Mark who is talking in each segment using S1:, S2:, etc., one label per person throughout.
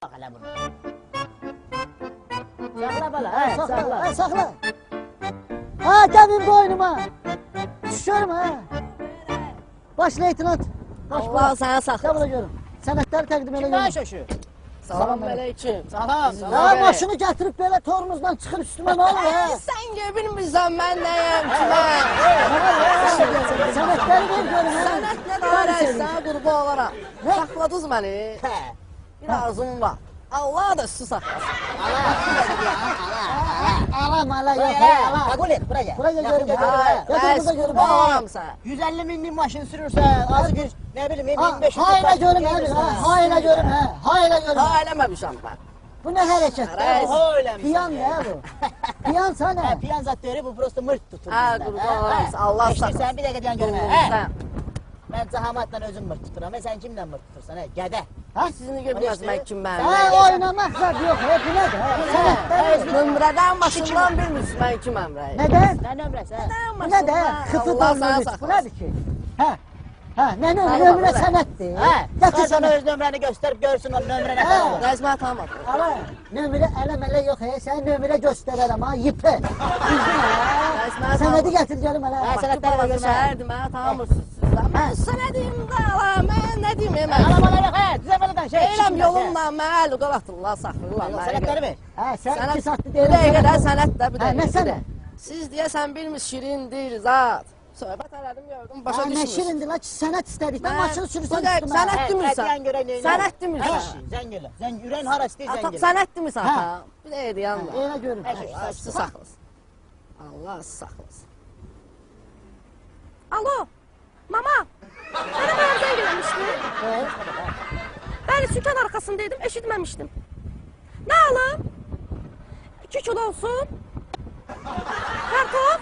S1: Bak hele bunu. Sakla bala, he, sakla.
S2: Ha, sakla. Ha, gelin boynuma. Düşüyorum ha. Baş leytinat. Baş
S3: Allah
S2: bırak.
S3: sana
S2: Gel
S3: saklasın.
S2: buraya görüm. Senetleri təqdim elə
S1: Kimden
S2: görüm.
S1: şaşı?
S3: Salam aleyküm.
S1: Salam,
S2: Ya
S1: salam.
S2: maşını gətirib belə tormuzdan çıxır üstümə nə olur ha?
S3: Sen bilmirsən mən nəyəm kimə?
S2: Senetleri ver görüm ha.
S3: Sənət nə deyərək sənə qurban olaram. Saxladınız məni.
S1: He.
S3: Bir arzum var. Allah da sizi saklasın.
S2: Alam ala yok.
S1: He,
S2: Ala.
S1: kabul et, buraya.
S2: Buraya görüm.
S3: Ay,
S2: Götür
S3: Ben
S2: burada görüm.
S3: qurban olaram sənə.
S1: 150 binlik maşın sürürse, azı bir, ne bileyim,
S2: Ha,
S1: 1500
S2: hayla görüm ha. Hayla görüm ha. Hayla görüm.
S3: Ha eləməmişəm mən.
S2: Bu ne hareket?
S3: Reis.
S1: Öyle mi?
S2: Piyan ne bu? Piyan sana.
S1: He, piyanzatörü bu prosto mırt tutur.
S3: Ha,
S1: bizden.
S3: qurban olaram sənə. Allah
S1: Eşitirsen
S3: saklasın.
S1: bir dakika diyen görme. He.
S3: Sən.
S1: Ben zahamatla özüm mırt tuturam. Sen kimden mırt tutursan? He, gede.
S3: Ha sizini görməz mən kim mən.
S2: Ha, oynamak var yok. Hep bu nedir? Senetleri.
S3: Nömrədən maşından bilmirsən mən kiməm rəy.
S2: Neden?
S1: Ne nömresi? he?
S2: Bu ne de? Kıfı
S3: Allah sana
S2: donmuş. Bu
S3: saklasın.
S2: nedir ki? Ha. Ha, ne
S3: Hayır,
S2: nömre
S3: bak,
S2: senettir.
S1: He.
S2: Getir
S1: Sen
S2: sana.
S1: öz nömreni gösterip görsün o nömre ne
S2: He.
S1: kadar olur.
S3: Rəis mən tanımadım.
S2: Ala, nömre elemele yok. He, sen nömre göstererem ha. Yipe. Üzgün ha. Senedi getir canım hele.
S1: Ha,
S3: Bax,
S1: sənədləri
S3: bu balaca
S1: görmə.
S3: şəhərdir, mənə tanımırsınız siz. Mən sənə deyim də, ala, mən nə deyim, mən.
S1: Arabalar yok he. Düzemeden şey.
S3: Eyləm yolumla mənə əl qalatırlar, saxlayırlar.
S1: Senetleri ver.
S2: Ha, sen
S3: Sənət,
S2: iki saatli
S3: bir
S2: değil.
S3: dəqiqə də sənət də, bir
S2: Ha, nə
S3: dəqiqə.
S2: sənət?
S3: Siz deyəsən bilmir, şirindir, zat. Söhbət elədim, gördüm, başa
S2: Ha, ne
S3: düşmürsünüz.
S2: şirindir la ki senet istedik. Ben
S3: Ben-
S2: maçını
S3: Bu
S2: sürüsün
S3: da
S2: üstüme.
S3: senet-
S1: He,
S3: demirsən?
S1: etiyen göre neyine?
S3: Sənət demirsən?
S1: He, zengin. Zengin. Yüreğin harası değil
S3: Ata,
S1: zengin.
S3: sənət demirsən,
S2: Ha.
S3: ata. Bir dəqiqə yanma.
S2: Öyle görün.
S3: Allah sizi saxlasın. Allah sizi saxlasın. Alo, mama. Mənə bayaq zəng eləmişdin. Bəli, sükan arxasındaydım, eşitməmişdim. Nə alım? 2 kilo olsun. Kartof.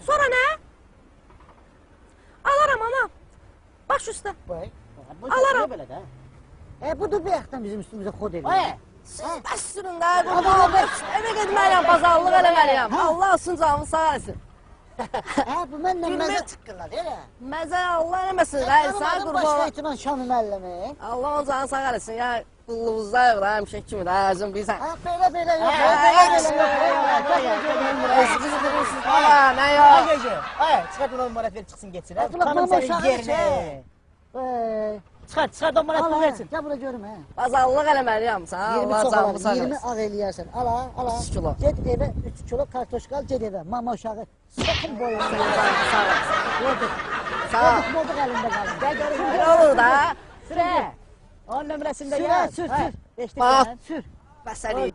S3: Sonra nə? Alaram ana. Baş üstə. Alaram.
S1: Böyle de.
S2: Bu da bir yaktan bizim üstümüze kod ediyor.
S1: He.
S3: Siz bəs sürün də, qurban. Evə getməliyəm, bazarlıq eləməliyəm. Allah olsun canımı sağ olsun.
S2: Ha, bu benimle
S3: Gülme-
S2: meze tıkkırlar değil mi?
S3: Məzə Allah eləməsin, rəy, sağ
S2: Başka
S3: qurban.
S2: ihtimal Şam'ı mellemi.
S3: Allah onun canını sağ olsun. Ya qıllığınızda yox da, həmişə kimi də, özün bilirsən.
S2: Ha, böyle yok.
S3: Siz bilirsiniz, baba, nə yox.
S1: Gece. He. Çıkart onu numara ver çıksın geçsin. He.
S2: Abdullah,
S1: Tanım
S2: bana
S1: senin
S2: şahı
S1: yerine.
S2: şey.
S1: Çıkart numara ver
S2: Al,
S1: versin.
S2: gel buraya görüm ha.
S3: Bazarlıq eləməliyəm sən,
S2: 20
S3: Allah
S2: çok
S3: canını sağ
S2: alır, 20
S3: olsun.
S2: ağ eləyərsən. Al.
S3: 3 kilo.
S2: Get eve 3 kilo kartoşka al, get eve. Mama uşağı. Sakın boyunca.
S3: Sağ olsun.
S2: Gördük.
S3: Sağ ol.
S2: Gördük elinde kalın. Gel görüm.
S3: Belə olur da.
S1: Süre. Onun nömresinde
S2: Süre,
S1: yaz.
S2: sür,
S1: He.
S2: sür.
S1: Beşlik
S3: Bak.
S1: yani.
S2: Sür.
S3: Bəs